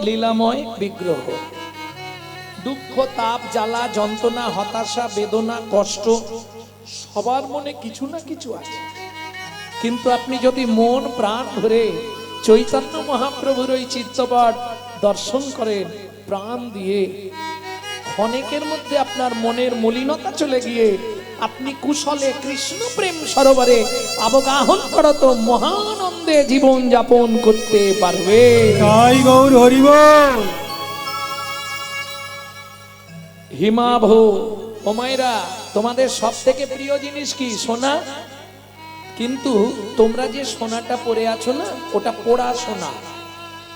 লীলাময় বিগ্রহ। দুঃখ, তাপ, জ্বালা, যন্ত্রণা, হতাশা, বেদনা, কষ্ট সবার মনে কিছু না কিছু আছে। কিন্তু আপনি যদি মন প্রাণ ভরে চৈতন্য মহাপ্রভুর ওই চিত্তপট দর্শন করেন প্রাণ দিয়ে, ক্ষণেকের মধ্যে আপনার মনের মলিনতা চলে গিয়ে আপনি কুশলে কৃষ্ণ প্রেম সরোবরে অবগাহন করত মহানন্দে জীবন যাপন করতে পারবে। তাই গৌর হরি বল। হিমাভ ও মায়েরা, তোমাদের সব থেকে প্রিয় জিনিস কি? সোনা। কিন্তু তোমরা যে সোনাটা পরে আছো না, ওটা পোড়া সোনা।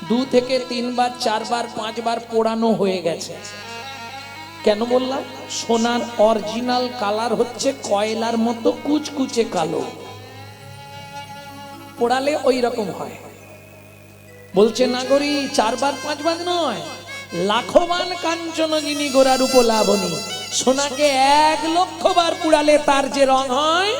2 থেকে 3 বার 4 বার 5 বার পোড়ানো হয়ে গেছে। কেন বললাম? সোনার অরিজিনাল কালার হচ্ছে কয়লার মতো কুচকুচে কালো, পোড়ালে ওই রকম হয়। বলছে নাগরী 4 বার 5 বার নয়, লাখবান কাঞ্চন যিনি গোরার উপলাভনী। সোনাকে 1 লক্ষ বার পুড়ালে তার যে রং হয়,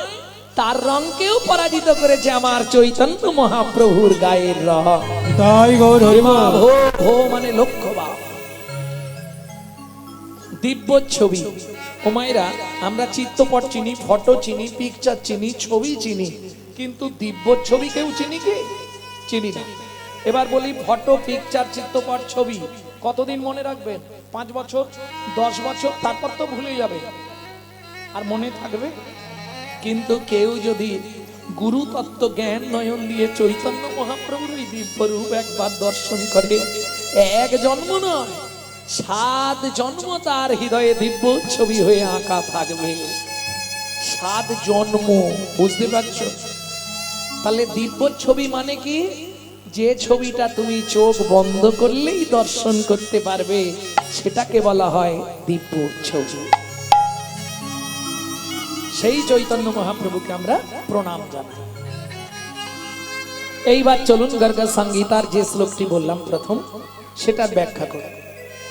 তার রংকেও পরাজিত করেছে আমার চৈতন্য মহাপ্রভুর গায়ের রং। তাই গৌর হরি বল। ভো মানে লক্ষ্যবার। দিব্য ছবি। ও মায়েরা, আমরা চিত্রপট চিনি, ফটো চিনি, পিকচার চিনি, ছবি চিনি, কিন্তু দিব্য ছবি কেউ চিনি কি? চিনি না। এবার বলি, ফটো, পিকচার, চিত্রপট, ছবি কতদিন মনে রাখবেন? 5 বছর, 10 বছর, তারপর তো ভুলে যাবে। আর মনে থাকবে? কিন্তু কেউ যদি গুরু তত্ত্ব জ্ঞান নয়ন দিয়ে চৈতন্য মহাপ্রভুর ওই দিব্য রূপ একবার দর্শন করে, 1 জন্ম নয় 7 জন্ম তার হৃদয়ে দিব্য ছবি হয়ে আঁকা থাকবে। 7 জন্ম, বুঝতে পারছো? তাহলে দিব্য ছবি মানে কি? যে ছবিটা তুমি চোখ বন্ধ করলেই দর্শন করতে পারবে, সেটাকে বলা হয় দিব্য ছবি। সেই চৈতন্য মহাপ্রভুকে আমরা প্রণাম জানাই। এইবার চলুন গর্গ সংগীতার যে শ্লোকটি বললাম প্রথম, সেটার ব্যাখ্যা করি।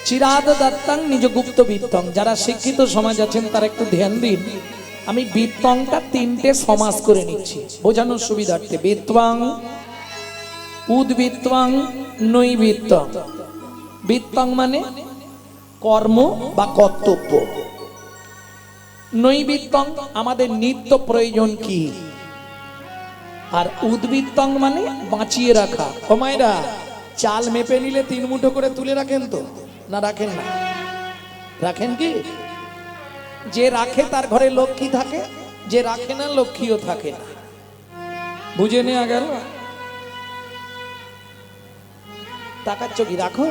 চিরাদ দত্তাং নিজ গুপ্ত বিত্তং। যারা শিক্ষিত সমাজ আছেন তারা একটু ধ্যান দিন। আমি বিত্তংটা 3টে সমাস করে নিচ্ছি বোঝানোর সুবিধার্থে। বিত্তং, উদ্বৃত্তং, নৈবৃত্তং। বিত্তং মানে কর্ম বা কর্তব্য। নৈবৃত্তং আমাদের নিত্য প্রয়োজন কি। আর উদ্বৃত্তং মানে বাঁচিয়ে রাখা। ও মায়েরা, চাল মেপে নিলে 3 মুঠো করে তুলে রাখেন তো? না রাখেন না? রাখেন কি? যে রাখে তার ঘরে লক্ষ্মী থাকে, যে রাখে না লক্ষ্মীও থাকে না। বুঝে নেওয়া গেল? তাকাচ্ছ কি? রাখো।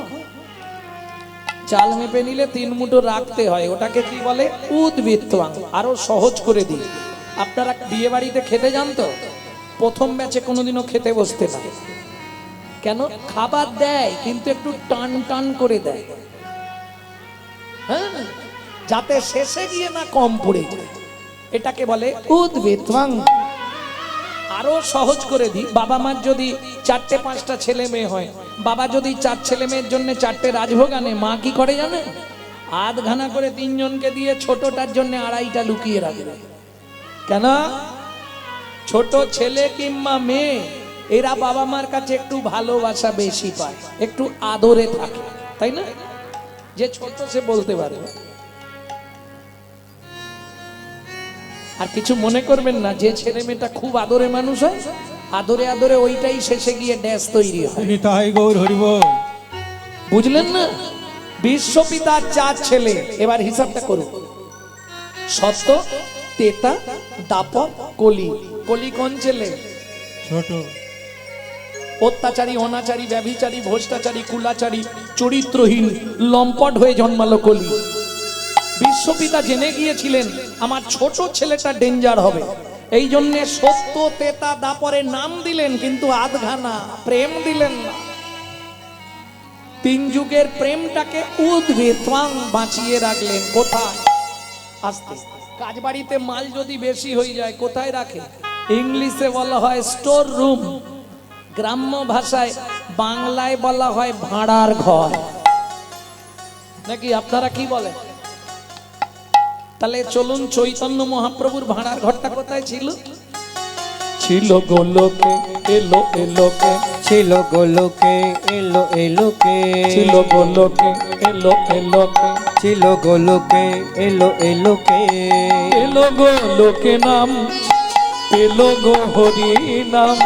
চাল মেপে নিলে 3 মুঠো রাখতে হয়, ওটাকে কি বলে? উদ্বৃত্তং। আরো সহজ করে দিই, আপনারা বিয়ে বাড়িতে খেতে যান তো? প্রথম ব্যাচে কোনোদিনও খেতে বসতে না। কেন? খাবার দেয় কিন্তু একটু টান টান করে দেয়, হ্যাঁ, যাতে শেষে গিয়ে না কম পড়ে যায়। এটাকে বলে উদ্বৃত্তং। আরো সহজ করে দিই, বাবা মার যদি 4টে 5টা ছেলে মেয়ে হয়, বাবা যদি 4 ছেলে মেয়ের জন্য 4টে রাজভোগ আনে, মা কি করে জানে? আধখানা করে 3 জনকে দিয়ে ছোটটার জন্য 2.5টা লুকিয়ে রাখবে। কেন? ছোট ছেলে কিংবা মেয়ে এরা বাবা মার কাছে একটু ভালোবাসা বেশি পায়, একটু আদরে থাকে, তাই না? যে ছোট সে বলতে পারবে। আর কিছু মনে করবেন না, যে ছেলে মেয়েটা খুব আদরে মানুষ হয়, আদরে আদরে ওইটাই শেষে গিয়ে ড্যাশ তৈরি হয়। তাই গৌর হরি বল। বুঝলেন না? বিশ্বপিতার 4 ছেলে, এবার হিসাবটা করুন। সত্য, তেতা, দাপক, কলি। কলি কোন ছেলে? ছোট। অত্যাচারী, অনাচারী, ব্যভিচারী, ভ্রষ্টাচারী, কুলাচারী, চরিত্রহীন, লম্পট হয়ে জন্মালো কলি। বিশ্বপিতা জেনে গিয়েছিলেন আমার ছোট ছেলেটা ডেঞ্জার হবে, এই জন্য সত্য, তেতা, দাপরের নাম দিলেন, কিন্তু আধখানা প্রেম দিলেন না। 3 যুগের প্রেমটাকে উদ্বৃত্তং বাঁচিয়ে রাখলেন। কোথায়? আস্তে। কাজ বাড়িতে মাল যদি বেশি হয়ে যায় কোথায় রাখে? ইংলিশে বলা হয় স্টোর রুম, গ্রাম্য ভাষায় বাংলায় বলা হয় ভাড়ার ঘর। নাকি আপনারা কি বলেন? তাহলে চলুন, চৈতন্য মহাপ্রভুর ভাড়ার ঘরটা কোথায় ছিল? ছিল গোলোকে, এলো এলোকে, ছিল গোলকে এলো এলোকে, ছিল গোলকে এলো এলোকে, ছিল গোলকে এলো এলোকে, এলো গোলকে নাম, পেলো গো হরি নাম,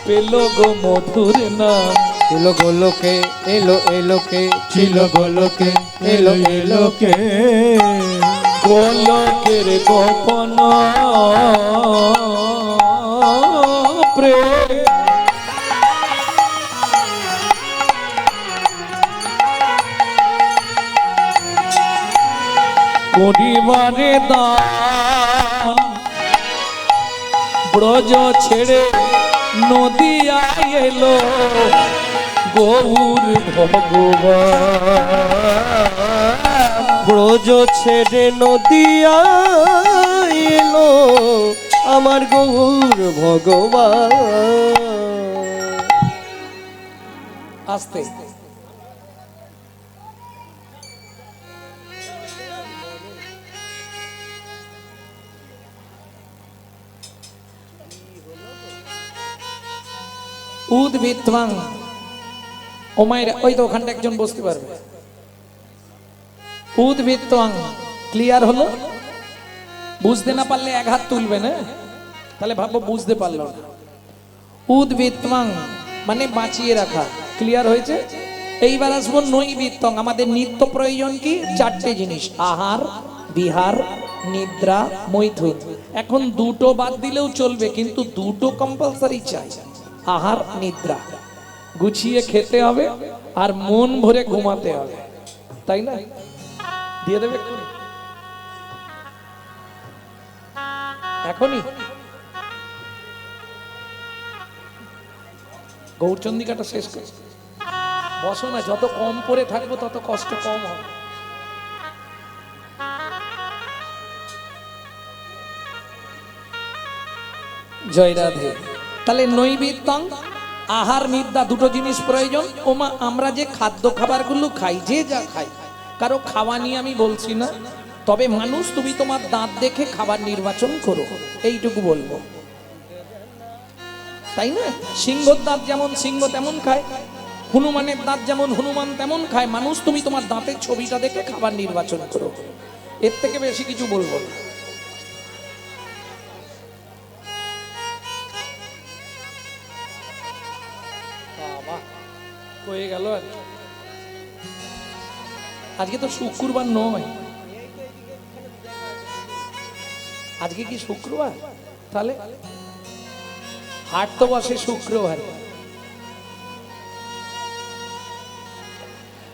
পেলো গো মধুর নাম। ছিল গোলকে এলো এলোকে, ছিল গোলকে এলো এলোকে, গোলকের গোপন প্রেম, পরিবারে দান, ব্রজ ছেড়ে নদিয়া এলো গৌর ভগবান। ব্রজ ছেড়ে নদিয়া এলো আমার গৌর ভগবান। আস্তে উদ্ভিত্বাং, ও মায়ের ওই তো ওখানটা একজন বসতে পারবে। উদ্ভিত্বাং ক্লিয়ার হলো? বুঝতে না পারলে এক হাত তুলবে না, তাহলে ভাববো বুঝতে পারলো না। উদ্ভিত্বাং মানে বাঁচিয়ে রাখা, ক্লিয়ার হয়েছে? এইবার আসবো নৈবিত্তং। আমাদের নিত্য প্রয়োজন কি? চারটে জিনিস, আহার, বিহার, নিদ্রা, মৈথুন। এখন দুটো বাদ দিলেও চলবে, কিন্তু দুটো কম্পালসারি চাই। আহার নিদ্রা গুছিয়ে খেতে হবে আর মন ভরে ঘুমাতে হবে, তাই না? দিয়ে দেবে এখনই। গৌরচন্দিকাটা শেষ করে বসো না, যত কম পরে থাকবো তত কষ্ট কম হবে। জয় রাধে। তাহলে নৈবেদ্যং, আহার নিদ্রা, দুটো জিনিস প্রয়োজন। ওমা আমরা যে খাদ্য খাবারগুলো খাই, যে যা খাই, কারো খাওয়া নিয়ে আমি বলছি না, তবে মানুষ তুমি তোমার দাঁত দেখে খাবার নির্বাচন করো, এইটুকু বলবো, তাই না? সিংহর দাঁত যেমন সিংহ তেমন খায়, হনুমানের দাঁত যেমন হনুমান তেমন খায়। মানুষ তুমি তোমার দাঁতের ছবিটা দেখে খাবার নির্বাচন করো, এর থেকে বেশি কিছু বলবো না। হয়ে গেল। আজকে তো শুক্রবার নয়, আজকে কি শুক্রবার? তাহলে হাট তো বসে শুক্রবার।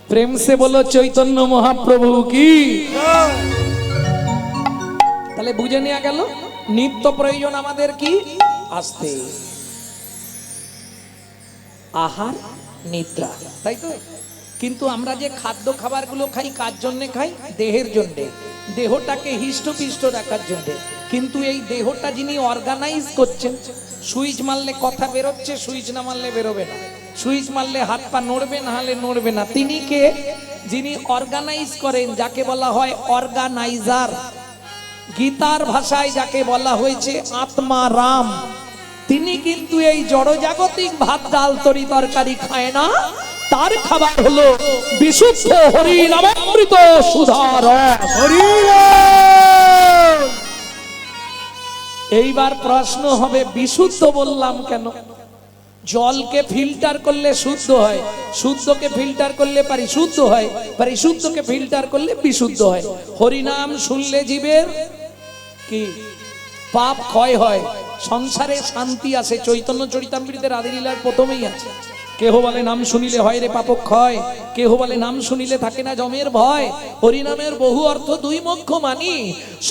প্রেম সে বলো চৈতন্য মহাপ্রভু কি। তাহলে বুঝে নেওয়া গেল নিত্য প্রয়োজন আমাদের কি? আসতে আহার নিদ্রা, তাই তো? কিন্তু আমরা যে খাদ্য খাবারগুলো খাই কার জন্য খাই? দেহের জন্য, দেহটাকে হিষ্টপিষ্ট রাখার জন্য। কিন্তু এই দেহটা যিনি অর্গানাইজ করছেন, সুইচ মারলে কথা বেরোচ্ছে, সুইচ না মারলে বেরোবে না, সুইচ মারলে হাত পা নড়বে, না হলে নড়বে না। তিনি কে? যিনি অর্গানাইজ করেন, যাকে বলা হয় অর্গানাইজার। গীতার ভাষায় যাকে বলা হয়েছে আত্মা রাম। তিনি কিন্তু এই জড়জাগতিক ভাত ডাল তরি তরকারি খায় না, তার খাবার হলো বিশুদ্ধ হরি নামামৃত সুধার রস। এইবার প্রশ্ন হবে বিশুদ্ধ বললাম কেন? জলকে ফিল্টার করলে শুদ্ধ হয়, শুদ্ধকে ফিল্টার করলে পরিশুদ্ধ হয়, পরিশুদ্ধকে ফিল্টার করলে বিশুদ্ধ হয়। হরিনাম শুনলে জীবের কি পাপ ক্ষয় হয়, সংসারে শান্তি আসে। চৈতন্য চরিতামৃতের আদিলীলার প্রথমেই আছে, কেহ বলে নাম শুনিলে হয় রে পাপ ক্ষয়, কেহ বলে নাম শুনিলে থাকে না জমের ভয়। হরিনামের বহু অর্থ দুই মুখ্য মানি,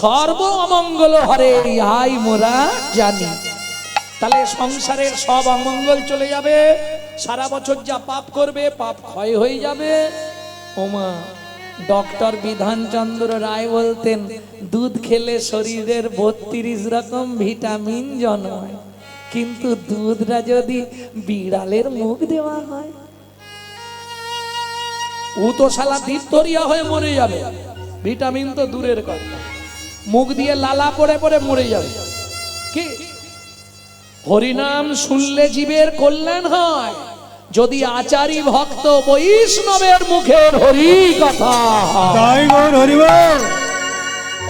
সর্ব অমঙ্গল হরে ইহাই মোরা জানি। তাহলে সংসারের সব অমঙ্গল চলে যাবে, সারা বছর যা পাপ করবে পাপ ক্ষয় হয়ে যাবে। ওমা ডক্টর বিধানচন্দ্র রায় বলতেন, দুধ খেলে শরীরের 32 রকম ভিটামিন জন্মায়, কিন্তু দুধটা যদি বিড়ালের মুখ দেওয়া হয়, ও তো শালা ডিপথেরিয়া হয়ে মরে যাবে। ভিটামিন তো দূরের কথা, মুখ দিয়ে লালা পড়ে পড়ে মরে যাবে। কি হরিনাম শুনলে জীবের কল্যাণ হয় যদি আচারী ভক্ত বৈষ্ণবের মুখের হরি কথা হয়। তাই গৌর হরিবল।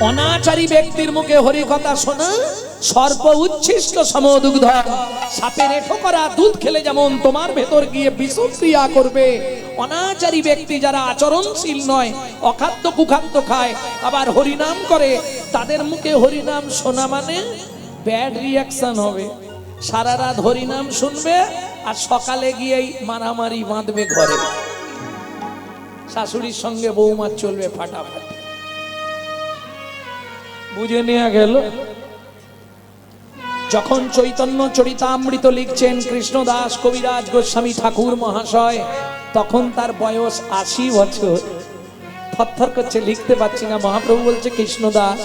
অনাচারী ব্যক্তির মুখে হরি কথা শোনা সর্প উচ্ছিষ্ট সমদুগ্ধ, সাপের এঠো করা দুধ খেলে যেমন তোমার ভেতর গিয়ে বিষক্রিয়া করবে, অনাচারী ব্যক্তি যারা আচরণশীল নয়, অখাদ্য কুখাদ্য খায়, আবার হরিনাম করে, তাদের মুখে হরিনাম শোনা মানে ব্যাড রিয়াকশন হবে। সারা রাত হরিনাম শুনবে আর সকালে গিয়েই মারামারি বাঁধবে ঘরে, শাশুড়ির সঙ্গে বৌমার চলবে ফাটাফাটি। বুঝে নেওয়া গেল। যখন চৈতন্য চরিতামৃত লিখছেন কৃষ্ণদাস কবিরাজ গোস্বামী ঠাকুর মহাশয়, তখন তার বয়স ৮০ বছর। থরথর করছে, লিখতে পারছি না। মহাপ্রভু বলছে, কৃষ্ণদাস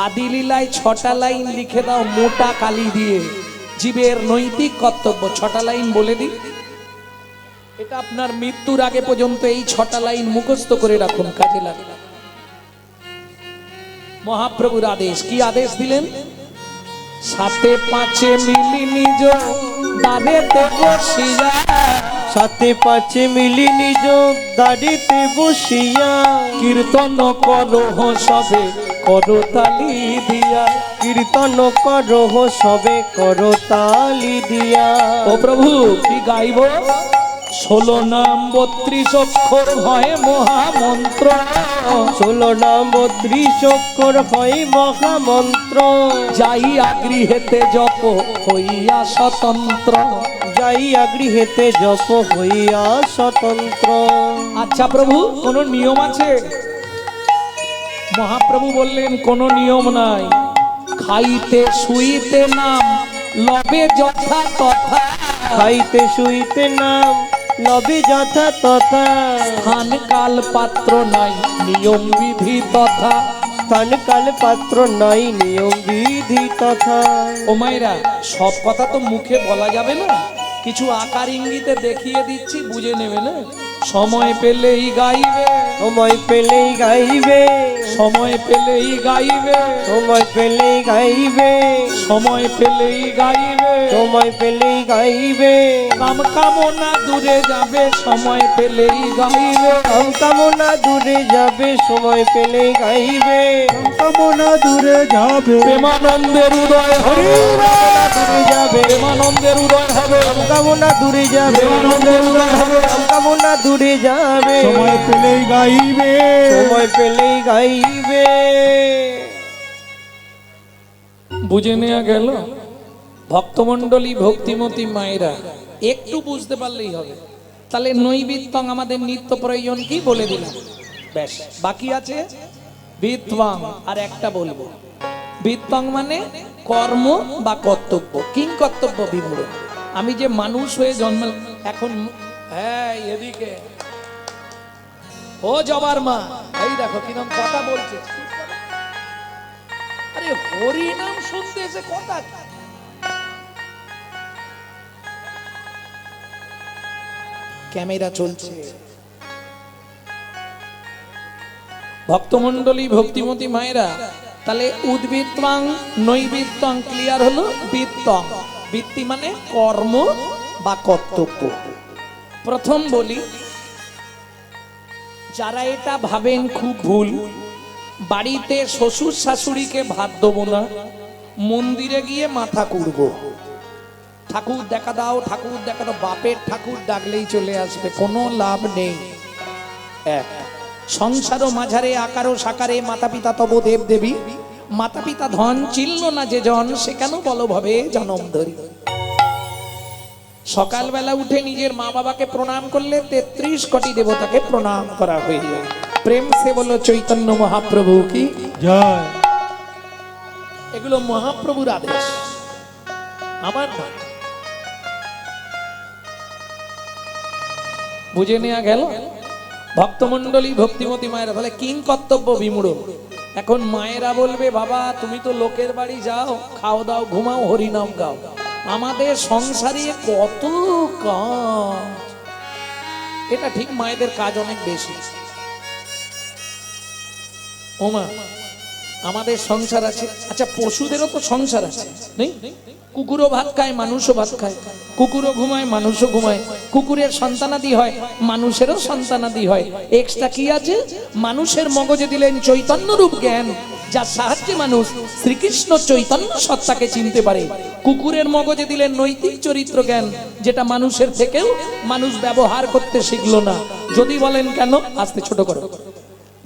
আদি লীলায় ৬টা লাইন লিখে দাও মোটা কালি দিয়ে, জীবের নৈতিক কর্তব্য। ৬টা লাইন বলে দিই, এটা আপনার মৃত্যুর আগে পর্যন্ত এই ৬টা লাইন মুখস্থ করে রাখুন, কাজে লাগবে। মহাপ্রভুর আদেশ, কি আদেশ দিলেন? সাথে পাঁচে মিলি নিজ দাঁড়েতে বসিয়া, সাথে পাঁচে মিলি নিজ দাঁড়িতে বসিয়া, কীর্তন করো সবে করতালি দিয়া, কীর্তন করহ সবে করতালি দিয়া। ও প্রভু কি গাইব? ১৬ নাম ৩২ অক্ষর হয় মহামন্ত্র, ১৬ নাম ৩২ অক্ষর হয় মহামন্ত্র, যাইয়া গৃহেতে জপ হইয়া স্বতন্ত্র, যাইয়া গৃহেতে জপ হইয়া স্বতন্ত্র। আচ্ছা প্রভু কোন নিয়ম আছে? মহাপ্রভু বললেন কোন নিয়ম নাই, খাইতে শুইতে নাম লবে যথা তথা, খাইতে শুইতে নাম লবে যথা তথা, স্থান কাল পাত্র নাই নিয়ম বিধি তথা। স্থান কাল পাত্র নাই নিয়ম বিধি তথা। ও মায়েরা, সব কথা তো মুখে বলা যাবে না, কিছু আকার ইঙ্গিতে দেখিয়ে দিচ্ছি, বুঝে নেবে না। সময় পেলেই গাইবে, সময় পেলেই গাইবে, সময় পেলেই গাইবে, সময় পেলেই গাইবে, সময় পেলেই গাইবে, সময় পেলেই গাইবে, কাম কামনা দূরে যাবে, সময় পেলেই গাইবে, কাম কামনা দূরে যাবে, সময় পেলেই গাইবে, কামনা দূরে যাবে। প্রেমানন্দের উদয় হরি, দূরে যাবে, প্রেমানন্দের উদয় হবে, কাম কামনা দূরে যাবে, প্রেমানন্দের উদয় হবে, কাম কামনা দূরে যাবে, সময় পেলেই গাইবে। সময় পেলেই গাইবে। বুঝে নেওয়া গেল। ভক্তমণ্ডলী ভক্তিমতী মায়েরা একটু বুঝতে পারলেই হবে। তাহলে নৈবিত্তং আমাদের নিত্য প্রয়োজন কি বলে দিলাম, ব্যাস। বাকি আছে বিত্বাং, আর একটা বলবো। বিত্তং মানে কর্ম বা কর্তব্য, কিং কর্তব্য বিমূঢ়। আমি যে মানুষ হয়ে জন্ম এখন, হ্যাঁ এদিকে ও জবার মা, এই দেখো কিরম কথা বলছে। আরে হরি নাম শুনতে এসে কথা, ক্যামেরা চলছে। ভক্তমণ্ডলী ভক্তিমতী মায়েরা, তাহলে উদ্বৃত্তাং নৈবৃত্তাং ক্লিয়ার হলো। বৃত্তং, বৃত্তি মানে কর্ম বা কর্তব্য। প্রথম বলি, যারা এটা ভাবেন খুব ভুল, বাড়িতে শ্বশুর শাশুড়িকে ভাত দেবো না, মন্দিরে গিয়ে মাথা কুড়বো, ঠাকুর দেখা দাও ঠাকুর দেখা দাও, বাপের ঠাকুর ডাকলেই চলে আসবে, কোনো লাভ নেই। এক, সংসার মাঝারে আকারো সাকারে মাতা পিতা তব দেব দেবী, মাতা পিতা ধন চিনল না যে জন, সে কেন বলো ভাবে জনম ধরি। সকালবেলা উঠে নিজের মা বাবাকে প্রণাম করলে ৩৩ কোটি দেবতাকে প্রণাম করা হয়ে যায়। প্রেম সে বলো চৈতন্য মহাপ্রভু কি জয়। এগুলো মহাপ্রভুর আদেশ, আমার না। বুঝে নেওয়া গেল। ভক্তমণ্ডলী ভক্তিমতী মায়েরা, তাহলে কিং কর্তব্য বিমূঢ়। এখন মায়েরা বলবে, বাবা তুমি তো লোকের বাড়ি যাও, খাও দাও ঘুমাও হরিনাম গাও, আমাদের সংসারে কত কাজ। এটা ঠিক, মায়েদের কাজ অনেক বেশি। ওমা আমাদের সংসার আছে। আচ্ছা, পশুদেরও তো সংসার আছে, নেই? কুকুরও ভাত খায়, মানুষও ভাত খায়। কুকুরও ঘুমায়, মানুষও ঘুমায়। কুকুরের সন্তানাদি হয়, মানুষেরও সন্তানাদি হয়। এক্সট্রা কি আছে? মানুষের মগজে দিলেন চৈতন্য রূপ জ্ঞান, যার সাহায্যে মানুষ শ্রীকৃষ্ণ চৈতন্য সত্তাকে চিনতে পারে। কুকুরের মগজে দিলেন নৈতিক চরিত্র জ্ঞান, যেটা মানুষের থেকেও মানুষ ব্যবহার করতে শিখলো না। যদি বলেন কেন, আস্তে ছোট করো,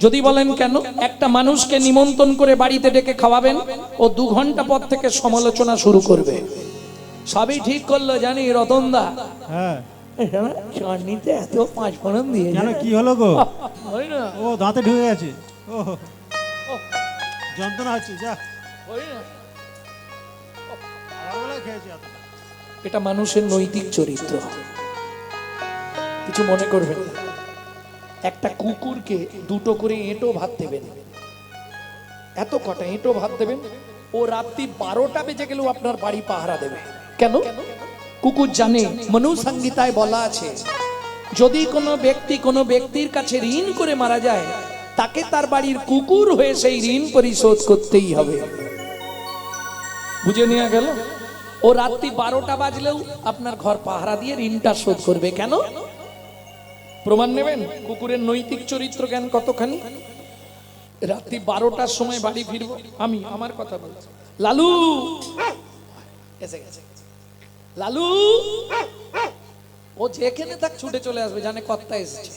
যদি বলেন কেন, একটা মানুষকে নিমন্ত্রণ করে বাড়িতে ডেকে খাওয়াবেন, ও 2 ঘন্টা পর থেকে সমালোচনা শুরু করবে। সবই ঠিক করলো জানি রতনদা, হ্যাঁ চাটনিতে এত 5 ফোড়ন দিয়ে কেন কি হলো গো? হয় না, ও দাঁতে ঢুকে গেছে। ও যন্ত্রণা হচ্ছে, যা হয় না। সকালবেলায় খেয়েছি এতটা। এটা মানুষের নৈতিক চরিত্র, কিছু মনে করবেন না। একটা কুকুরকে 2টো করে এঁটো ভাত দেবেন, এত কটা এঁটো ভাত দেবেন, ও রাত্রি 12টা বেজে গেলেও আপনার বাড়ি পাহারা দেবে। কেন? কুকুর জানে, মনুসংহিতায় বলা আছে, যদি কোনো ব্যক্তি কোনো ব্যক্তির কাছে ঋণ করে মারা যায়, তাকে তার বাড়ির কুকুর হয়ে সেই ঋণ পরিশোধ করতেই হবে। বুঝে নেওয়া গেল? ও রাত্রি 12টা বাজলেও আপনার ঘর পাহারা দিয়ে ঋণটা শোধ করবে। কেন? প্রমাণ নেবেন কুকুরের নৈতিক চরিত্র জ্ঞান কতখানি। রাত্রি 12টার সময় বাড়ি ফিরবো, আমি আমার কথা বলছি, লালু এসে গেছে, লালু, ও যেখানে থাক ছুটে চলে আসবে, জানে কর্তা এসেছে,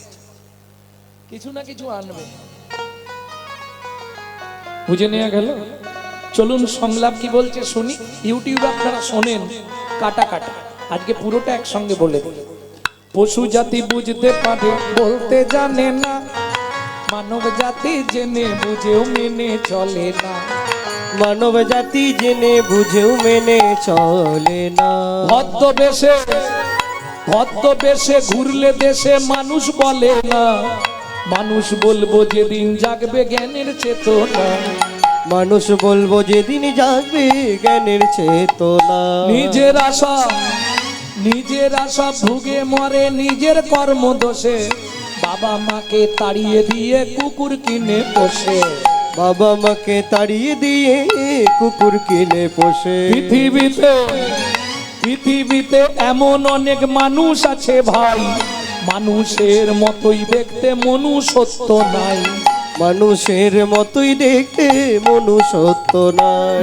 কিছু না কিছু আনবে। বুঝে নেওয়া গেল? চলুন সংলাপ কি বলছে শুনি। ইউটিউবে আপনারা শোনেন কাটা কাটা, আজকে পুরোটা একসঙ্গে বলে দিই। পশু জাতি বুঝতে পারে, বলতে জানে না, মানব জাতি জেনে বুঝেও মেনে চলে না। মানব জাতি জেনে বুঝেও মেনে চলে না। ভদ্রবেশে ঘুরলে দেশে মানুষ বলে না, মানুষ বলবো যেদিন জাগবে জ্ঞানের চেতনা। মানুষ বলবো যেদিন জাগবে জ্ঞানের চেতনা। নিজের আশা ভুগে মরে নিজের কর্ম দোষে, বাবা মাকে তাড়িয়ে দিয়ে কুকুর কিনে পোষে। বাবা মাকে তাড়িয়ে দিয়ে কুকুর কিনে পোষে। পৃথিবীতে এমন অনেক মানুষ আছে ভাই, মানুষের মতোই দেখতে মনুষ্যত্ব নাই। মানুষের মতোই দেখতে মনুষ্যত্ব নাই।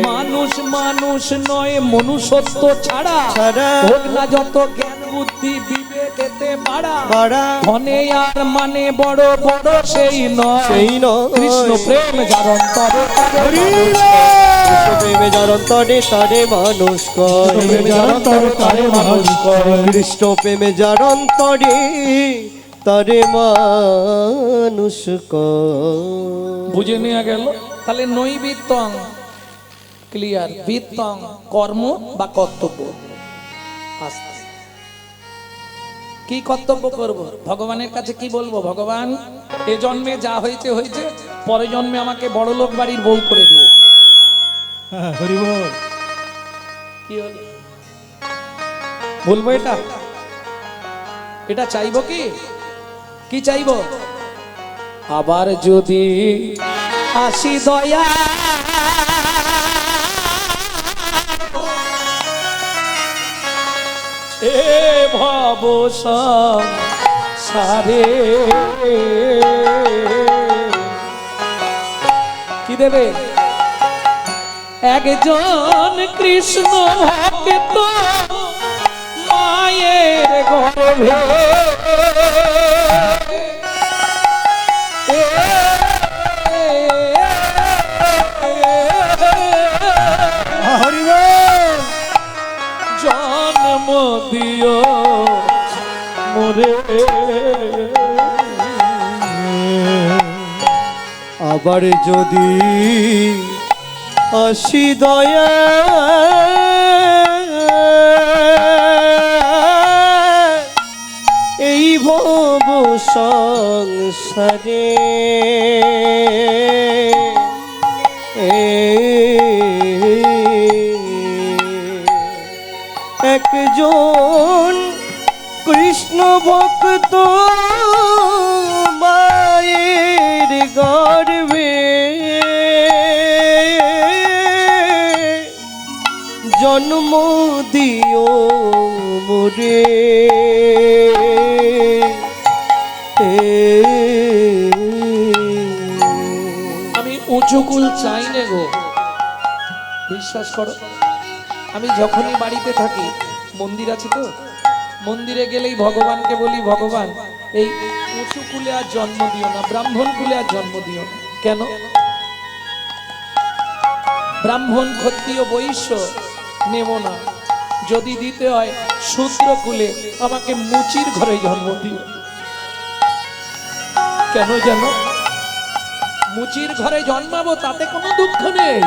মানুষ নয়, মনুষ্যত্ব ছাড়া হোক না যত জ্ঞান বুদ্ধি বিবেকেতে বাড়া। ধনে আর মানে বড় বড় সেই নয়, কৃষ্ণ প্রেম যার অন্তরে, কৃষ্ণ প্রেমে যার অন্তরে তারে মানুষ করে। কৃষ্ণ প্রেমে যার অন্তরে তারে মানুষ করে। বুঝে নেওয়া গেল? তাহলে নৈবিত্তং ক্লিয়ার, বিত্তং কর্ম বা কর্তব্য। আস্তে কি কর্তব্য করব? ভগবানের কাছে কি বলবো? ভগবান, এ জন্মে যা হয়েছে হয়েছে, পরে জন্মে আমাকে বড়লোক বাড়ির বউ করে দিও। হ্যাঁ, হরি বল। কি হলো? বলবো এটা? এটা চাইবো কি? কি চাইবো? আবার যদি আসি দয়া এ ভব সংসারে, কি দেবে? একজন কৃষ্ণ ভক্ত মায়ের গর্ভে, হরি বল। জন্ম দিও মোরে। আবার যদি আসি দয়া এই ভব সংসারে, একজন কৃষ্ণ ভক্ত মায়ের গর্ভে আমি উঁচু কুল চাই না গো। বিশ্বাস করো, আমি যখনই বাড়িতে থাকি, মন্দির আছে তো, মন্দিরে গেলেই ভগবানকে বলি, ভগবান এই উঁচু কুলে আর জন্ম দিও না, ব্রাহ্মণ কুলে আর জন্ম দিও না। কেন? ব্রাহ্মণ ক্ষত্রিয় বৈশ্য নেব না, যদি দিতে হয় শূদ্র কুলে, আমাকে মুচির ঘরে জন্ম দিও। কেন জানো? মুচির ঘরে জন্মাবো তাতে কোনো দুঃখ নেই,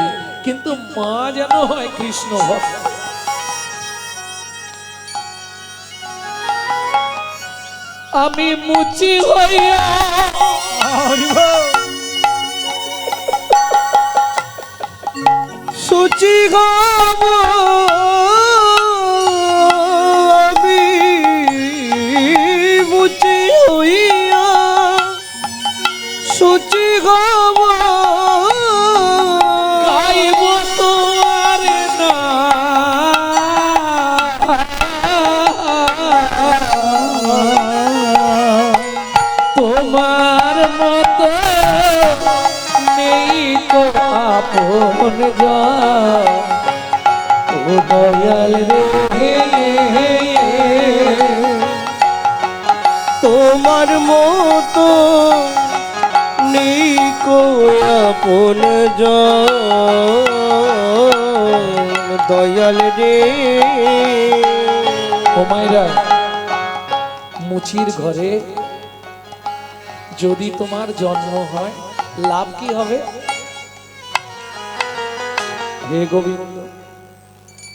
কিন্তু মা যেন হয় কৃষ্ণ ভক্ত। আমি মুচি হইয়া হরি বল। সুচি গব আমি মুচি হইয়া সুচি গব গাইব তোমার না, তোমার মতো নেই তো আপন জন, ও দয়াল রে। তোমার মতো নেই কো আপন জন, দয়াল রে। ও মায়েরা, মুচির ঘরে যদি তোমার জন্ম হয়, লাভ কি হবে? হে গোবিন্দ,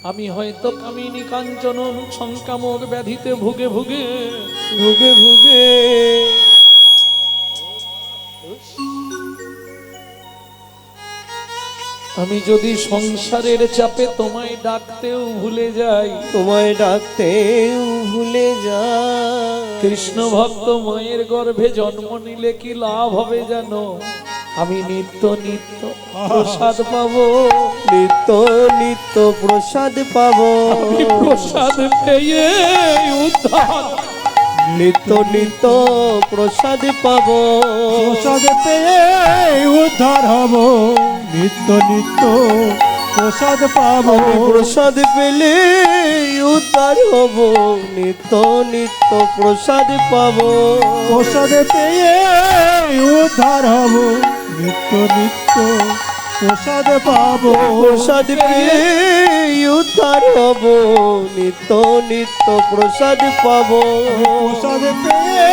আমি হয়তো কামিনী কাঞ্চন সংক্রামক ব্যাধিতে ভুগে ভুগে ভুগে ভুগে আমি যদি সংসারের চাপে তোমায় ডাকতেও ভুলে যাই, তোমায় ডাকতেও ভুলে যা। কৃষ্ণ ভক্ত মায়ের গর্ভে জন্ম নিলে কি লাভ হবে জানো? আমি নিত্য নিত্য প্রসাদ পাবো, নিত্য নিত্য প্রসাদ পাবো, আমি প্রসাদ পেয়ে উদ্ধার, নিত্য নিত্য প্রসাদ পাবো, প্রসাদ পেয়ে উদ্ধার হব, নিত্য নিত্য প্রসাদ পাবো, প্রসাদ পেলে উদ্ধার হব, নিত্য নিত্য প্রসাদ পাবো, প্রসাদ পেয়ে উদ্ধার হব, নিত্য নিত্য প্রসাদ পাবো, প্রসাদ পেলে উদ্ধার হব, নিত্য নিত্য প্রসাদ পাবো, প্রসাদ পেয়ে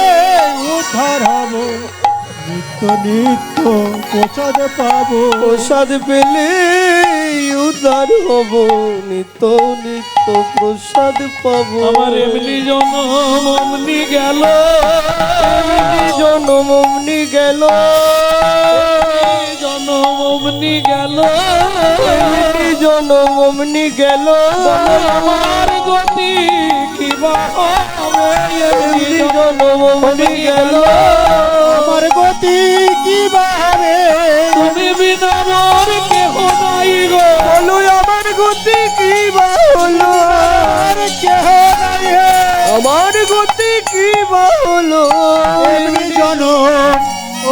উদ্ধার হব, নিত্য নিত্য প্রসাদ পাবো, প্রসাদ পেলে উদ্ধার হব, নিত্য নিত্য প্রসাদ পাবো। আমার এমনি জনম অমনি গেল, এমনি জনম অমনি গেল, জনম অমনি গেল, এমনি জনম অমনি গেল, আমার গতি কি বা হবে? এমনি জনম অমনি গেল, আমার গতি কি বাহারে, তুমি বিনা মোর কেহ নাই গো, বলো আমার গতি কি বা হলো, আর কেহ নাই হে। আমার গতি কি বা হলো, এমনি জনম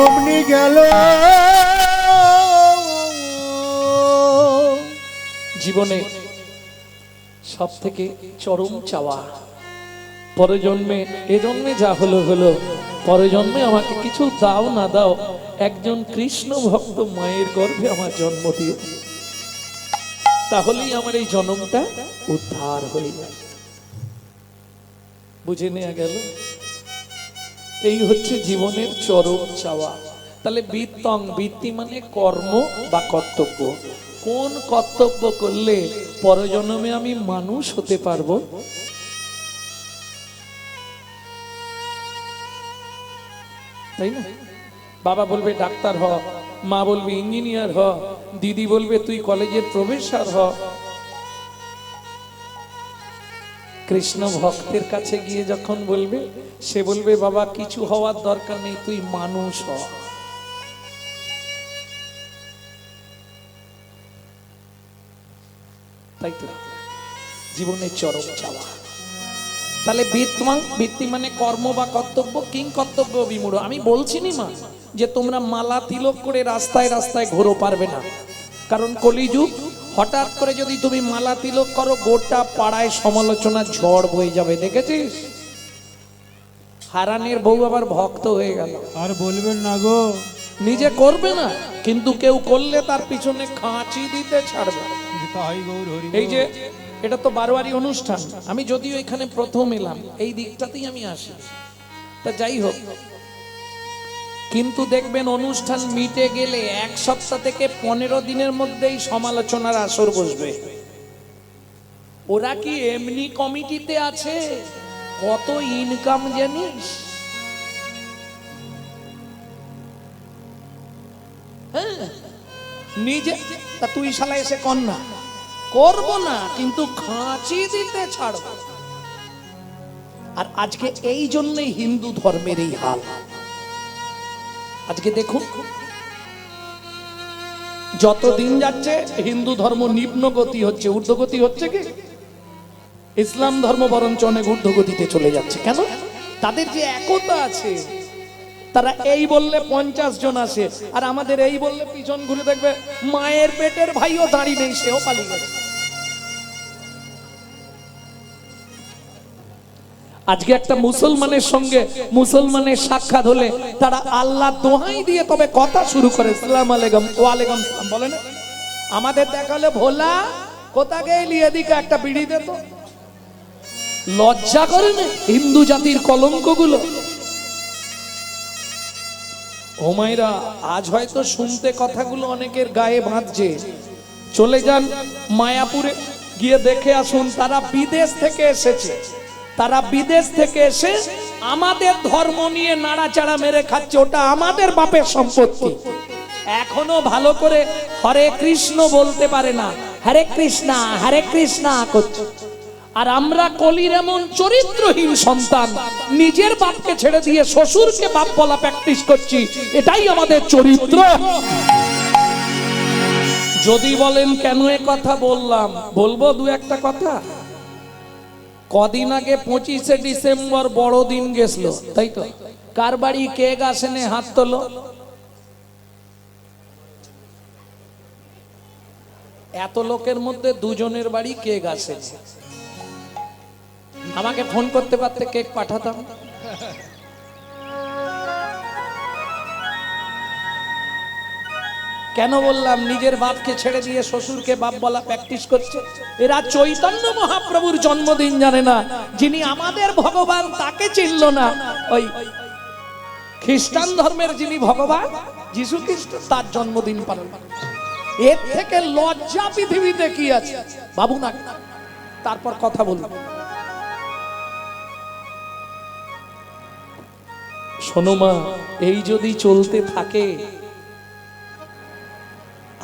অমনি গেল। জীবনে সব থেকে চরম চাওয়া, পরজন্মে, এ জন্মে যা হলো হলো, পরজন্মে আমাকে কিছু দাও না দাও, একজন কৃষ্ণ ভক্ত মায়ের গর্ভে আমার জন্ম দিও, তাহলেই আমার এই জন্মটা উদ্ধার হয়ে যায়। বুঝে নেওয়া গেল? এই হচ্ছে জীবনের চরম চাওয়া। তাহলে বৃত্তং, বৃত্তি মানে কর্ম বা কর্তব্য। কোন কর্তব্য করলে পরজন্মে আমি মানুষ হতে পারবো? তাই না? বাবা বলবে ডাক্তার হ, মা বলবে ইঞ্জিনিয়ার হ, দিদি বলবে তুই কলেজের প্রফেসর হ। কৃষ্ণ ভক্তের কাছে গিয়ে যখন বলবে, সে বলবে বাবা কিছু হওয়ার দরকার নেই, তুই মানুষ হ। তাই তো জীবনের চরম চাওয়া। তাহলে বৃত্তি মানে কর্ম বা কর্তব্য, কিং কর্তব্য বিমূঢ়। আমি বলছি নি মা যে তোমরা মালা তিলক করে রাস্তায় রাস্তায় ঘোরো, পারবে না, কারণ কলিযুগ। হঠাৎ করে যদি তুমি মালা তিলক করো, গোটা পাড়ায় সমালোচনা ঝড় বয়ে যাবে, দেখেছিস? হারানের বউ আবার ভক্ত হয়ে গেল, আর বলবেন না গো। নিজে করবে না, কিন্তু কেউ করলে তার পিছনে খাঁচি দিতে ছাড়বে না। তাই গৌর হরি। এই যে এটা তো বারোয়ারি অনুষ্ঠান, আমি যদিও এখানে প্রথম এলাম, এই দিকটাতেই আমি আসি, তা যাই হোক, কিন্তু দেখবেন অনুষ্ঠান মিটে গেলে 1 সপ্তাহ থেকে 15 দিনের মধ্যেই সমালোচনার আসর বসবে। ওরা কি এমনি কমিটিতে আছে? কত ইনকাম জানিস? হ্যাঁ, নিজে তা তুই শালা এসে কর না, করবো না, কিন্তু খাঁচি দিতে ছাড়ব। আর আজকে এই জন্যই হিন্দু ধর্মের এই হাল। আজকে দেখুন, যত দিন যাচ্ছে হিন্দু ধর্ম নিম্নগতি হচ্ছে, ঊর্ধ্বগতি হচ্ছে কি? ইসলাম ধর্ম বরঞ্চ অনেক ঊর্ধ্বগতিতে চলে যাচ্ছে। কেন? তাদের যে একতা আছে, তারা এই বললে 50 জন আসে, আর আমাদের এই বললে পিছন ঘুরে দেখবে মায়ের পেটের ভাইও দাঁড়িয়ে নেই, সেও পালিয়ে গেছে। আজকে একটা মুসলমানের সঙ্গে মুসলমানের সাক্ষাৎ হলে তারা আল্লাহ দোহাই দিয়ে তবে কথা শুরু করে, সালাম আলাইকুম, ওয়ালাইকুম সালাম বলে না। আমাদের দেখালে ভোলা কোথা গেলি, এদিকে একটা বিড়ি দে তো। লজ্জা করে না হিন্দু জাতির কলঙ্কগুলো? ও মায়েরা, আজ হয়তো শুনতে কথাগুলো অনেকের গায়ে বাঁধছে। চলে যান মায়াপুরে, গিয়ে দেখে আসুন, তারা বিদেশ থেকে এসেছে, তারা বিদেশ থেকে এসে আমাদের ধর্ম নিয়ে নাড়াচাড়া মেরে খাচ্ছে, ওটা আমাদের বাপের সম্পত্তি। এখনো ভালো করে হরে কৃষ্ণ বলতে পারে না, হরে কৃষ্ণা করছে। আর আমরা কলির এমন চরিত্রহীন সন্তান, নিজের বাপকে ছেড়ে দিয়ে শ্বশুরকে বাপ বলা প্র্যাকটিস করছি, এটাই আমাদের চরিত্র। যদি বলেন কেন এ কথা বললাম, বলবো দু একটা কথা। কদিন আগে 25শে ডিসেম্বর বড়দিন গেছিল, তাই তো? কার বাড়ি কেক আসেনে হাত তোলো। এত লোকের মধ্যে 2 জনের বাড়ি কেক আসে। আমাকে ফোন করতে পারতে, কেক পাঠাতাম। কেন বললাম? নিজের বাপকে ছেড়ে দিয়ে শ্বশুরকে বাপ বলা প্র্যাকটিস করছে। এরা চৈতন্য মহাপ্রভুর জন্মদিন জানে না, যিনি আমাদের ভগবান তাকে চিনল না। ওই খ্রিস্টান ধর্মের যিনি ভগবান যীশু খ্রিস্ট, তার জন্মদিন পালন। এর থেকে লজ্জা পৃথিবীতে কি আছে? বাবু না, তারপর কথা বলবো। শোনো মা, এই যদি চলতে থাকে,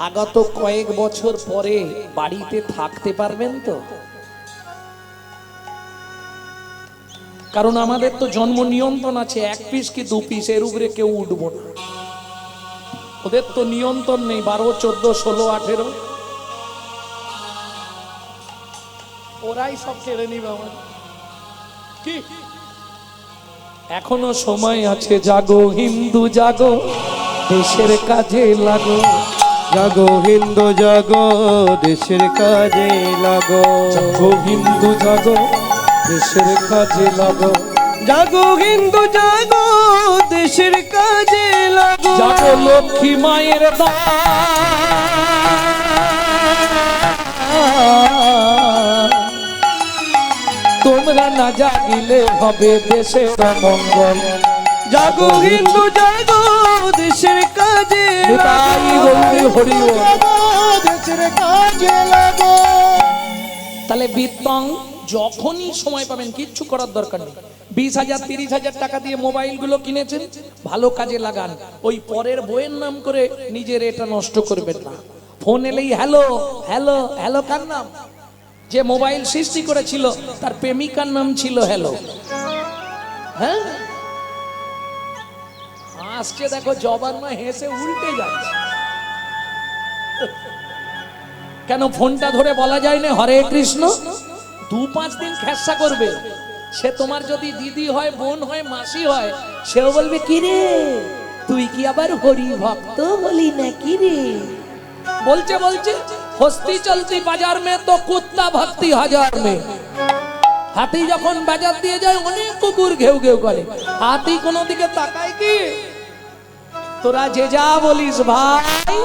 আগত কয়েক বছর পরে বাড়িতে থাকতে পারবেন তো? কারণ আমাদের তো জন্ম নিয়ন্ত্রণ আছে, 1 পিস কি 2 পিস, এর উপরে কেউ উঠবো না। ওদের তো নিয়ন্ত্রণ নেই, 12, 14, 16, 18, ওরাই সব কেড়ে নিবে আমার। কি এখনো সময় আছে, জাগো হিন্দু জাগো, দেশের কাজে লাগো। জাগো হিন্দু জাগো, দেশের কাজে লাগো। জাগো হিন্দু জাগো, দেশের কাজে লাগো। জাগো হিন্দু জাগো, দেশের কাজে লাগো। জাগো লক্ষ্মী মায়ের দান, তোমরা না জাগিলে হবে দেশের মঙ্গল। জাগো হিন্দু জাগো, দেশের কাজে লাগো। দেশের কাজে লাগো। তাহলে বিত্তং যখনই সময় পাবেন, কিচ্ছু করার দরকার নেই। 20,000 30,000 টাকা দিয়ে মোবাইলগুলো কিনেছেন, ভালো কাজে লাগান। ওই পরের বইয়ের নাম করে নিজের এটা নষ্ট করবেন না। ফোন এলেই হ্যালো হ্যালো হ্যালো, কার নাম? যে মোবাইল সৃষ্টি করেছিল তার প্রেমিকার নাম ছিল হ্যালো। হ্যাঁ, হাসছে দেখো, জবান মা হেসে উল্টে যাচ্ছে। কেন ফোনটা ধরে বলা যায় না হরে কৃষ্ণ? 2-5 দিন খেসা করবে, সে তোমার যদি দিদি হয়, বোন হয়, মাসি হয়, সেও বলবে কি রে তুই কি আবার হরি ভক্ত বলি নাকি রে। বলছে বলছে হস্তি চলতি বাজার মে তো কুত্তা ভক্তি হাজার মে। হাতি যখন বাজার দিয়ে যায় অনেক কুকুর ঘেউ ঘেউ করে, হাতি কোনো দিকে তাকায় কি? তোরা যে যা বলিস ভাই,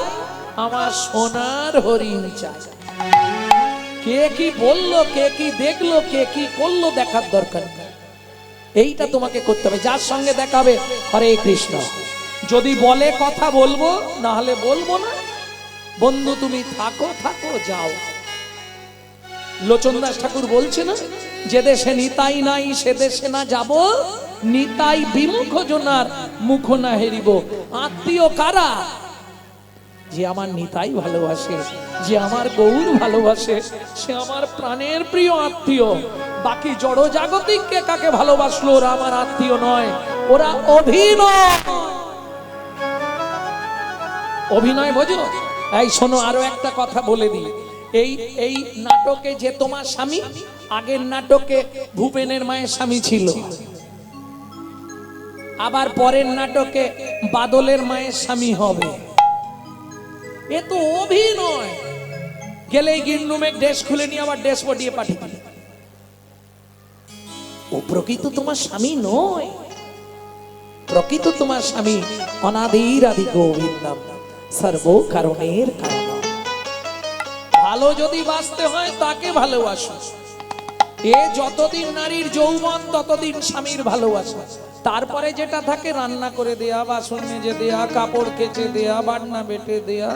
আমার সোনার হরিণ চাই। কে কি বললো, কে কি দেখলো, কে কি করলো দেখার দরকার নেই। এইটা তোমাকে করতে হবে। যার সঙ্গে দেখাবে হরে কৃষ্ণ, যদি বলে কথা বলবো, না হলে বলবো না। বন্ধু তুমি থাকো থাকো যাও। লোচন দাস ঠাকুর বলছে না, যে দেশে নিতাই নাই সে দেশে না যাব, নিতাই বিমুখ জনার মুখ না হেরিব। আত্মীয় কারা? যে আমার নিতাই ভালোবাসে, যে আমার গৌর ভালোবাসে, সে আমার প্রাণের প্রিয় আত্মীয়। বাকি জড় জাগতিক কে কাকে ভালোবাসলো, ওরা আমার আত্মীয় নয়, ওরা অভিনয়। অভিনয় বোঝো? এই শোনো, আরো একটা কথা বলে দিই। এই নাটকে যে তোমার স্বামী, আগের নাটকে ভূপেনের মায়ের স্বামী ছিল, আবার পরের নাটকে বাদলের মায়ের স্বামী হবে। এ তো অভিনয়। গেলেই গিন্নুমে ড্রেস খুলে নিয়ে আবার ড্রেস পটিয়ে পাঠিয়ে দিল। ও প্রকৃত তোমার স্বামী নয়। প্রকৃত তোমার স্বামী অনাদির আদি গোবিন্দম, সর্ব কারণের কারণ। ভালো যদি বাঁচতে হয় তাকে ভালোবাসো। এ যতদিন নারীর যৌবন ততদিন স্বামীর ভালোবাসা। তারপরে যেটা থাকে রান্না করে দেয়া, বাসন মেজে দেয়া, কাপড় কেচে দেয়া, বাটনা বেটে দেয়া।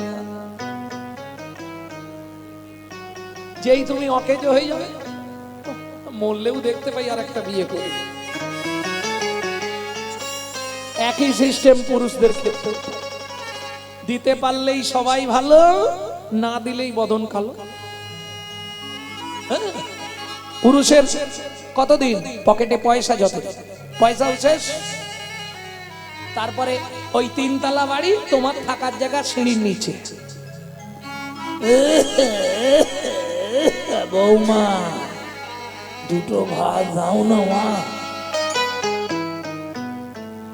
যেই তুমি অকেজ হয়ে যাবে, মরলেও দেখতে পাই আর একটা বিয়ে করে। একই সিস্টেম পুরুষদের ক্ষেত্রে। দিতে পারলেই সবাই ভালো, না দিলেই বদন কালো। পুরুষের কতদিন পকেটে পয়সা, যত পয়সা শেষ। তারপরে ওই 3 তলা বাড়ি, তোমার থাকার জায়গা সিঁড়ির নিচে। বৌমা দুটো ভাত দাও না মা।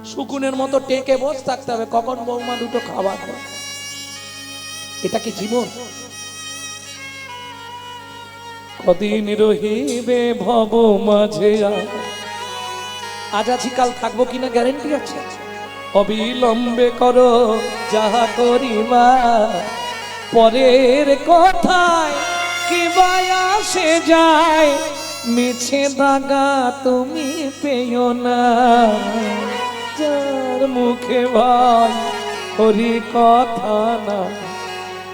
শুকুনের মতো টেকে বসে থাকতে হবে, কখন বৌমা দুটো খাবার দেয়। এটা কি জীবন? কদিন রহিবে ভব মাঝে, আজ আছি কাল থাকবো কিনা গ্যারেন্টি আছে? অবিলম্বে করো যাহা করিবা, পরের কথায় কি আসে যায়, মিছে দাগা তুমি পেও না। যার মুখে ভাই হরি কথা না,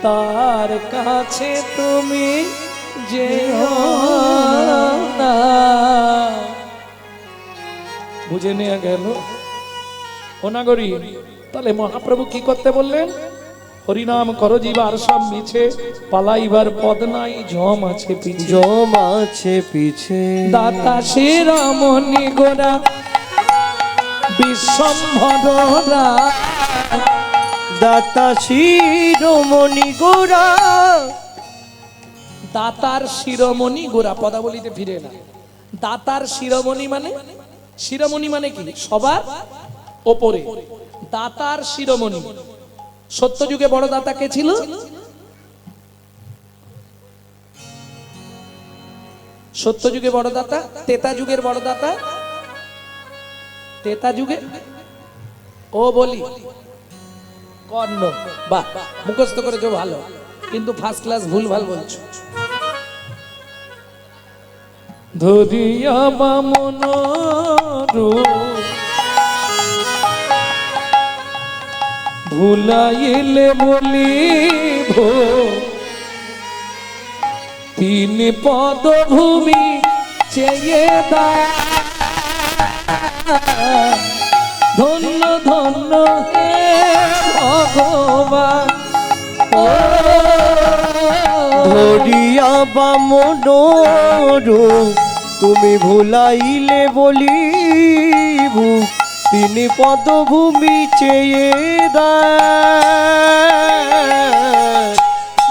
তার কাছে তুমি যেও না। বুঝে নেওয়া গেল অনাগরী। তাহলে মহাপ্রভু কি করতে বললেন? হরিনাম করো জীবার সব মিছে, পালাইবার পদ নাই, জম আছে পিছে, জম আছে পিছে। দাতা শিরোমণি গোরা বিশ্বম্ভরা, দাতা শিরোমণি গোরা। দাতার শিরোমণি গোরা, পদাবলিতে ফিরে না। দাতার শিরোমণি মানে, শিরোমণি মানে কি? সবার ওপরে। দাতার শিরোমণি। সত্যযুগে বড় দাতা কে ছিল? সত্যযুগে বড় দাতা, তেতা যুগের বড় দাতা, তেতা যুগে ও বলি কর্ণ। বাহ, মুখস্থ করেছো ভালো, কিন্তু ফার্স্ট ক্লাস ভুল ভাল বলছো। ধরিয়া বামন ভুলাইলে বলিব, তিনি পদভূমি চেয়ে দা। ধন্য ধন্য হে ভগবান, ধরিয়া বামন তুমি ভুলাইলে বলিব, তিনি পদভূমি চেয়ে দেন।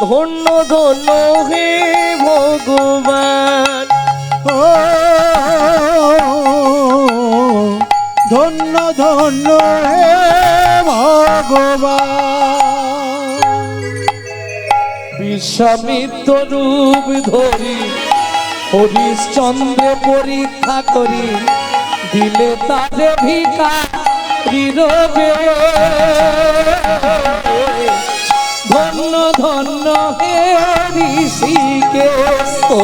ধন্য ধন্য হে ভগবান, ভগবান বিশ্বামিত্র রূপ ধরি হরিশ্চন্দ্র পরীক্ষা করি দিলে তারে ভিখারি রবে ধন্য ধন্য হে ঋষিকেশ ও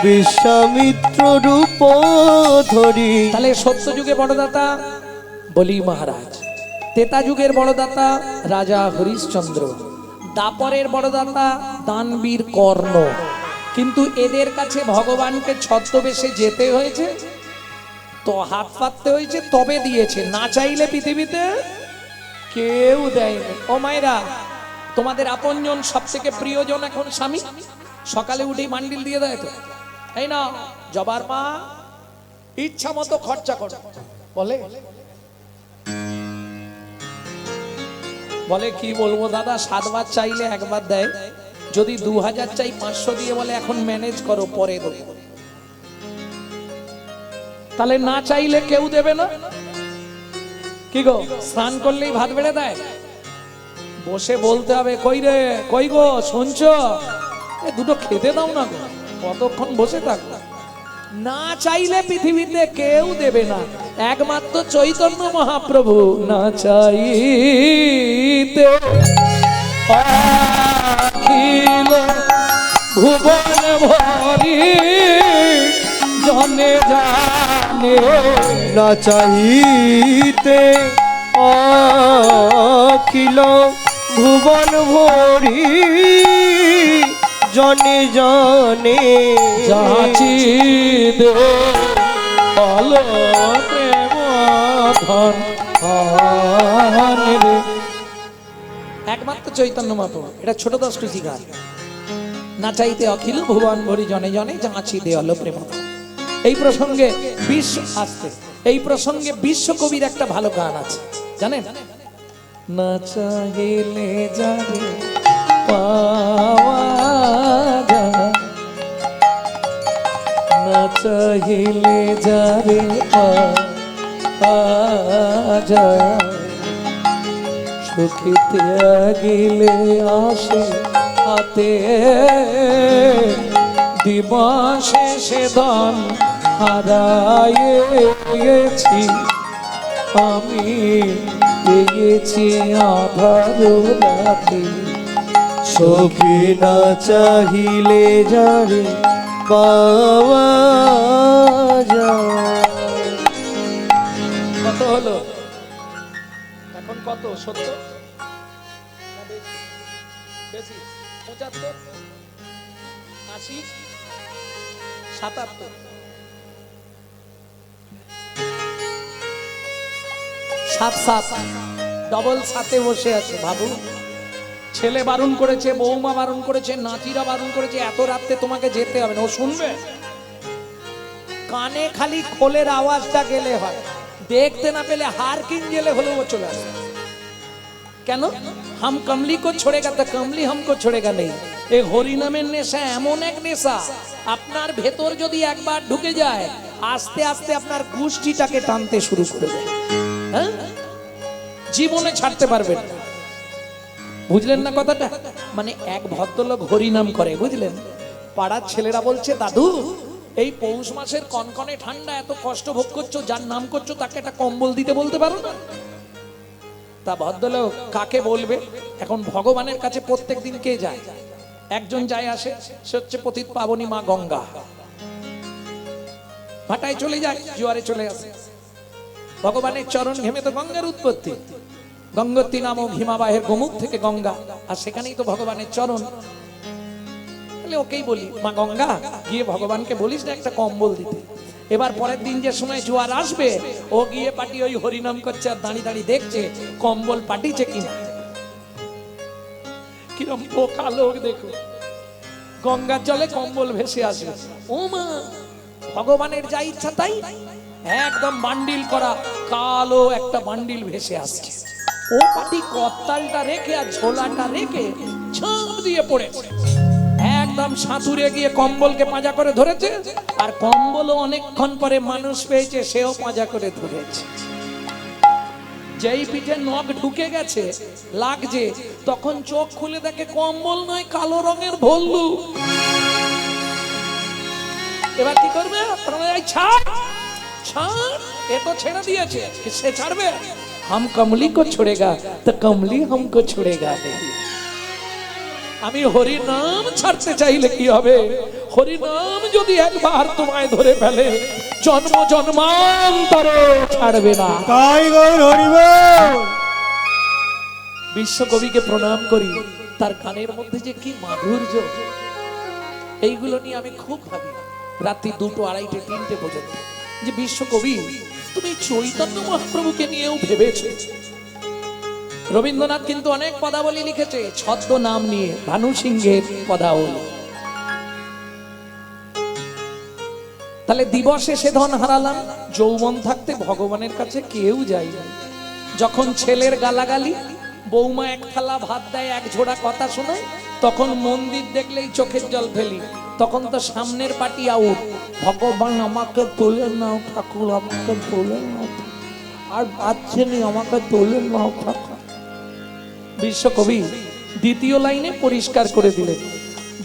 বিশ্বামিত্র রূপ ধরি। তাহলে সত্য যুগে বড়দাতা বলি মহারাজ, তেতা যুগের বড়দাতা রাজা হরিশ্চন্দ্র, দাপরের বড়দাতা দানবীর কর্ণ। কিন্তু এদের কাছে ভগবানকে ছদ্মবেশে যেতে হয়েছে, তো হাত পাততে হয়েছে, তবে দিয়েছে। না চাইলে পৃথিবীতে কেউ দেয়নি। ও মায়েরা, তোমাদের আপনজন সব থেকে প্রিয়জন এখন স্বামী, সকালে উঠেই মান্ডিল দিয়ে দেয় তো, এই না জবার মা ইচ্ছা মতো খরচা করো বলে বলে কি বলবো দাদা, 7 বার চাইলে একবার দেয়, যদি 2000 চাই 500 দিয়ে বলে এখন ম্যানেজ করো পরে দেবো। তাহলে না চাইলে কেউ দেবে না। কি গো, স্নান করলেই ভাত বেড়ে দেয়? বসে বলতে হবে, কই রে কই গো শুনছো, এ দুটো খেতে দাও না গো, কতক্ষণ বসে থাকো। না চাইলে পৃথিবীতে কেউ দেবে না, একমাত্র চৈতন্য মহাপ্রভু না চাইতে অখিল ভুবন ভরি জনে জানে। না চাহিতে অখিল ভুবন ভরি জনে জনে যাচি দে অল প্রেম ধন রে। একমাত্র চৈতন্য মহাপ্রভু, এটা ছোট দাস টুসি গান। না চাইতে অখিল ভুবন ভরি জনে জনে যাচি দে অল প্রেম। এই প্রসঙ্গে এই প্রসঙ্গে বিশ্বকবির একটা ভালো গান আছে, জানেন? না চাইলে যাবে পাওয়া যায়, না চাইলে যাবে পাওয়া যায়, সুখিতে গেলে আসে হাতে দিবসে সে ধন হারাইয়েছি আমি, পেয়েছি আধার রাতে। সখী না চাহিলে যারে পাওয়া যায়। কত হলো এখন? কত? 70? বেশি? 75? 80? 77? 7 ডবল 7 বসে আছে। ভাবু, ছেলে বারণ করেছে, বৌমা বারণ করেছে, নাতিরা বারণ করেছে, এত রাতে তোমাকে যেতে হবে না। ও শুনবে? কানে খালি খোলের আওয়াজটা গেলে হয়, দেখতে না পেলে হার কিন গেলে হলেও চলে আসে। কেন? হাম কমলি কো ছোড়েগা তো কমলি হামকো ছোড়েগা নেই। এই হরি নামের নেশা এমন এক নেশা, আপনার ভেতর যদি একবার ঢুকে যায়, আস্তে আস্তে আপনার গোষ্ঠীটাকে টানতে শুরু করবে। হ্যাঁ, জীবনে ছাড়তে পারবেন না। বুঝলেন না কথাটা? মানে এক ভদ্রলোক হরি নাম করে, বুঝলেন? পাড়ার ছেলেরা বলছে, দাদু এই পৌষ মাসের কনকনে ঠান্ডা, এত কষ্ট ভোগ করছো, যার নাম করছো তাকে একটা কম্বল দিতে বলতে পারো না? তা ভদ্রলোক কাকে বলবে? এখন ভগবানের কাছে প্রত্যেক দিন কে যায়? একজন যায় আসে, সে হচ্ছে পতিত পাবনী মা গঙ্গা। ভাটায় চলে যায়, জোয়ারে চলে আসে। ভগবানের চরণ ঘেমে তো গঙ্গার উৎপত্তি। গঙ্গোত্রী নাম ভীমাবাহের গোমুখ থেকে গঙ্গা, আর সেখানেই তো ভগবানের চরণ। ওকেই বলি, মা গঙ্গা গিয়ে ভগবানকে বলিস না একটা কম্বল দিতে। এবার পরের দিন যে সময় জোয়ার আসবে, ও গিয়ে পাটি ওই হরিনাম করছে আর দাঁড়িয়ে দাঁড়িয়ে দেখছে কম্বল পাঠিয়েছে কিনা। কিরম পোকা লোক দেখো, গঙ্গার জলে কম্বল ভেসে আসবে। ও মা, ভগবানের যা ইচ্ছা তাই, একদম বান্ডিল করা কালো একটা বান্ডিল ভেসে আসছে। ও পাটি কত্তালটা রেখে আর ঝোলাটা রেখে ঝাঁপ দিয়ে পড়েছে, একদম সাঁতুরে গিয়ে কম্বলকে পাঁজা করে ধরেছে। আর কম্বলও অনেকক্ষণ পরে মানুষ পেয়েছে, সেও পাঁজা করে ধরেছে। যেই পিঠে নখ ঢুকে গেছে লাগছে, তখন চোখ খুলে দেখে কম্বল নয়, কালো রঙের ভল্লুক। এবার কি করবে? ছাড় ছাড়, এ তো ছেড়ে দিয়েছে, সে ছাড়বে? हम कमली को छोड़ेगा तो कमली हमको छोड़ेगा नहीं। আমি হরি নাম ছাড়তে চাইলে কি হবে? হরি নাম যদি একবার তোমায় ধরে ফেলে, জন্ম জন্মান্তর ছাড়বে না। তাই গৌর হরি বল। বিশ্বকবিকে প্রণাম করি, তার গানের মধ্যে যে কি মাধুর্য, এইগুলো নিয়ে আমি খুব ভাবি রাত্রি 2টো, 2:30, 3টে পর্যন্ত, যে বিশ্বকবি তুমি চৈতন্য মহাপ্রভুকে নিয়েও ভেবেছো। রবীন্দ্রনাথ কিন্তু অনেক পদাবলী লিখেছে ছদ্ম নাম নিয়ে, ভানু সিংহের পদাবলী। তাহলে দিবসে সে ধন হারালাম, যৌবন থাকতে ভগবানের কাছে কেউ যায়নি। যখন ছেলের গালাগালি, বৌমা এক থালা ভাত দেয়, এক ঝোড়া কথা শোনায়, তখন মন্দির দেখলেই চোখের জল ফেলি। তখন তো সামনের পার্টি আউট, ভগবান আমাকে তোলে নাও ঠাকুর, আমাকে তোলে নাও, আর বাচ্চেনি আমাকে তোলে নাও ঠাকুর। বিশ্বকবি দ্বিতীয় লাইনে পরিষ্কার করে দিলেন,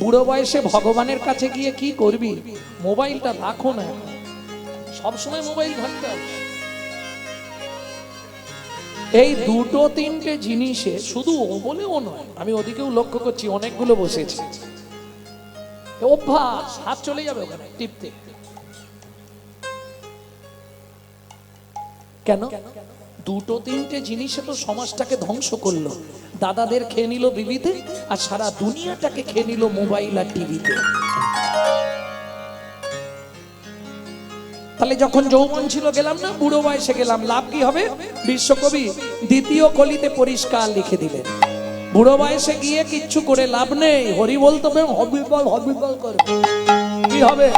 বুড়ো বয়সে ভগবানের কাছে গিয়ে কি করবি? মোবাইলটা রাখো না, সবসময় মোবাইল ঘাঁটতে হবে। এই 2-3টে জিনিসে শুধু ও বলেও নয়, আমি ওদিকেও লক্ষ্য করছি, অনেকগুলো বসেছে, অভ্যাস, হাত চলে যাবে ওখানে টিপতে। কেন? 2-3টে জিনিসে তো সমাজটাকে ধ্বংস করলো। দাদাদের খেয়ে নিল বিবিতে, আর সারা দুনিয়াটাকে খেয়ে নিল মোবাইল আর টিভিতে। তাহলে যখন যৌবন ছিল গেলাম না, বুড়ো বয়সে গেলাম, লাভ কি হবে? বিশ্বকবি দ্বিতীয় কলিতে পরিষ্কার লিখে দিলেন, বুড়ো বয়সে গিয়ে কিচ্ছু করে লাভ নেই, হরি বলতে হবে, হবিবল হবিবল করবে। কি হবে?